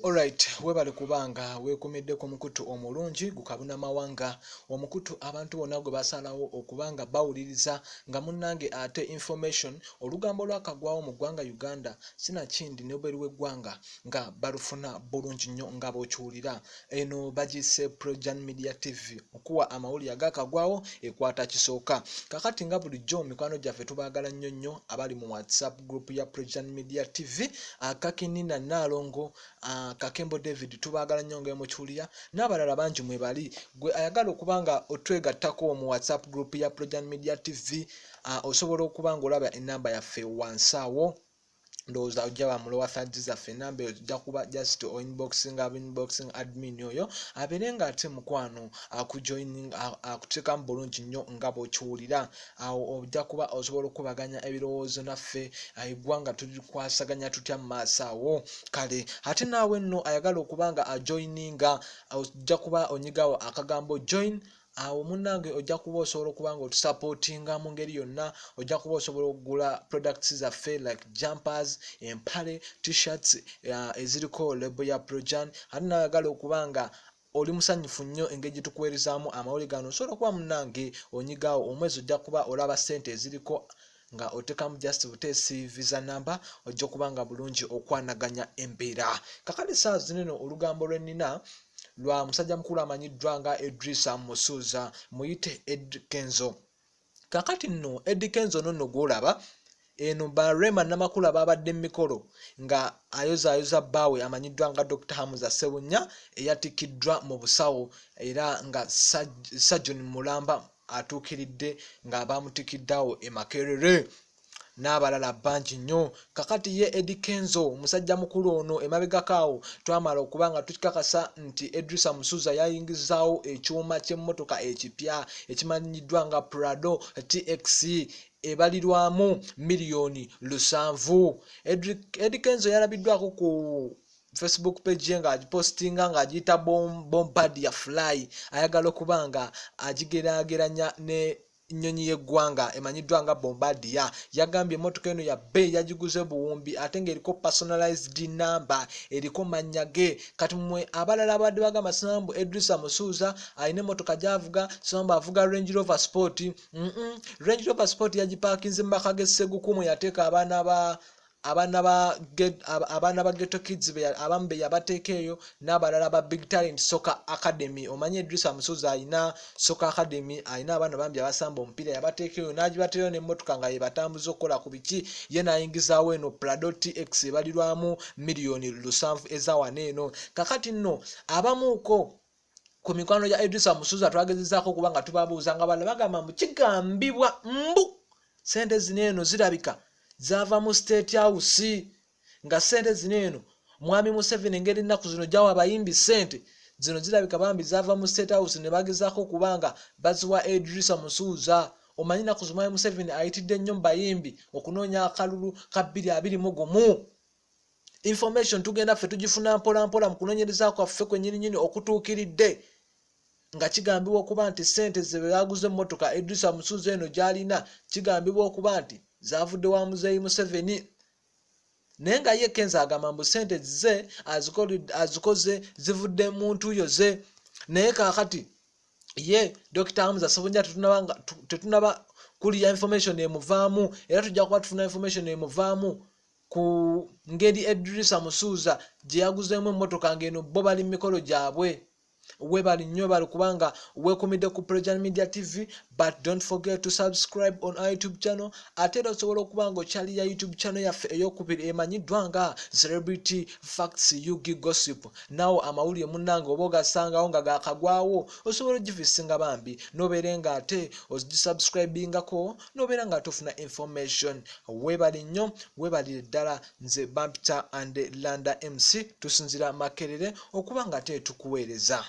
Alright, webale kubanga wekomedde ku mukutu omulungi gukabuna mawanga omukutu abantu bonna gwe basalawo okubanga bawuliriza nga munnange ate information olugambo lwakagwawo mu ggwanga Uganda sinakindi n'obweru w'eggwanga nga balufuna bulungi nnyo nga bw'okiwulira eno bagise Projan Media TV okuwa amawulire agakagwawo ekwata kisooka kakati nga bulijjo mikwano gyaffe tubaagala nnyo nnyo abali mu WhatsApp group ya Projan Media TV akakinina nalongo Kakembo David tubaagala nnyo nga mukiwulira n'abalala bangi mwe bali gwe ayagala okubanga otwegattako mu WhatsApp group ya Projan Media TV osobola okubanga olaba enamba yaffe wansi awo ndowooza ojja bamulowa thirds zaffe enamba ojja kuba just inboxing admin oyo abeerenga ate mukwano akujoining akuteekamu bulungi nnyo nga bw'okiwulira awo ojja kuba osobola okubaganya ebirowoozo naffe eggwanga tulikwasaganya tutya mu maaso awo kale ate naawe nno ayagala okubanga ajoininga ojja kuba onyigawo akagambo join awo munnange ojja kuba osobola okubanga otusupportinga mu ngeri yonna ojja kuba osobola okugula products zaffe like jumpers empale t-shirts eziriko label ya Projan ate nayagala okubanga oli musanyufu nnyo engeri gye tukuweerezaamu amawulire gano osobola okuba munnange onyigawo omwezi ojja kuba olaba ssente eziriko nga otekamu just butesi visa number ojja kubanga bulungi okwanaganya embeera kakale saa zineno olugambo lwennina lwa musajja mukulu amanyiddwa nga Edrisa Musuuza muyite Eddy Kenzo kakati nno Eddy Kenzo nno gwolaba eno barema namakulu ababadde mikolo nga ayoza bbaawe amanyiddwa nga Dr. Hamza Sewunya eyatikiddwa mu busawo era nga Sajjon Mulamba atuukiridde nga bamutikiddawo e Makerere n'abalala bangi nnyo kakati ye Eddy Kenzo musajja mukulu ono emabegakaawo twamala okubanga tukikakasa nti Edrisa Musuuza yayingizaawo ekyuma ky'emmotoka ekipya ekimanyiddwa nga Prado TX ebalirwamu miliyoni 700 Eddy Kenzo yalabiddwako ku Facebook page nga agipostinga nga agiyita Bombardier Fly ayagala okubanga agigeraageranya ne nnyonyi y'eggwanga emanyiddwa nga Bombardier yagambye emmotoka eno ya bbeeyi yagiguze buwumbi ate ng'eriko personalized number eriko mannya ge kati mmwe abalala abadde bagamba sinambu Edrisa Musuuza alina emmotoka gy'avuga sinambu avuga Range Rover Sport Range Rover Sport yagipaakinze mu maka g'essegukumu yateeka abaana ba Ghetto Kids abamu be yabateeka eyo n'abalala ba Big Talent Soccer Academy omanyi Edrisa Musuuza alina Soccer Academy alina abaana bambi abasamba omupiira yabateeka eyo n'agibateeyo n'emmotoka nga yebatambuza okukola ku biki ye n'ayingizaawo eno Prado TX ebalirwamu miliyoni 700 ezawana eno kakati nno abamuuko ku mikwano gya Edrisa Musuuza twagezezaako okuba nga tubabuuza nga balala bagamba mbu kigambibwa mbu sente zino eno zirabika zava mu State House nga sente zino eno mwami Museveni engeri ennaku zino gyawa abayimbi sente zino zirabika bambi zava mu State House ne bagezaako okubanga baziwa Edrisa Musuuza omanyi nnaku zo mwami Museveni ayitidde nnyo mu bayimbi okunoonya akalulu ka 221 information tugenda ffe tugifuna mpola mpola mu kunoonyereza kwaffe kwennyininyini okutuukiridde nga kigambibwa okuba nti sente ze baguze emmotoka Edrisa Musuuza eno gy'alina kigambibwa okuba nti zavudde wa muzeeyi Museveni naye nga ye Kenzo agamba mbu sente ze azikoze zivudde mu ntuuyo ze naye kaakati ye Dr. Hamza Sewunya tetunaba kuliya information emuvaamu era tujja kuba tufuna information emuvaamu ku ngeri Edrisa Musuuza gye yaguzeemu emmotoka ng'eno bo bali mu mikolo gyabwe webali nnyo bali kubanga weekumidde ku Projan Media TV but don't forget to subscribe on our YouTube channel ate era osobola okubanga okyali ya YouTube channel yaffe ey'okubiri emanyiddwa nga Celebrity Facts Yugi Gossip nawo amawulire munnange oba ogasangawo nga gaakagwawo osobola ogivisinga bambi n'obeere nga ate ogisubscribingako n'obeera nga ate ofuna information webali nnyo webalire ddala nze Bampita and Landa MC tusinzira Makerere okuba nga ate tukuweereza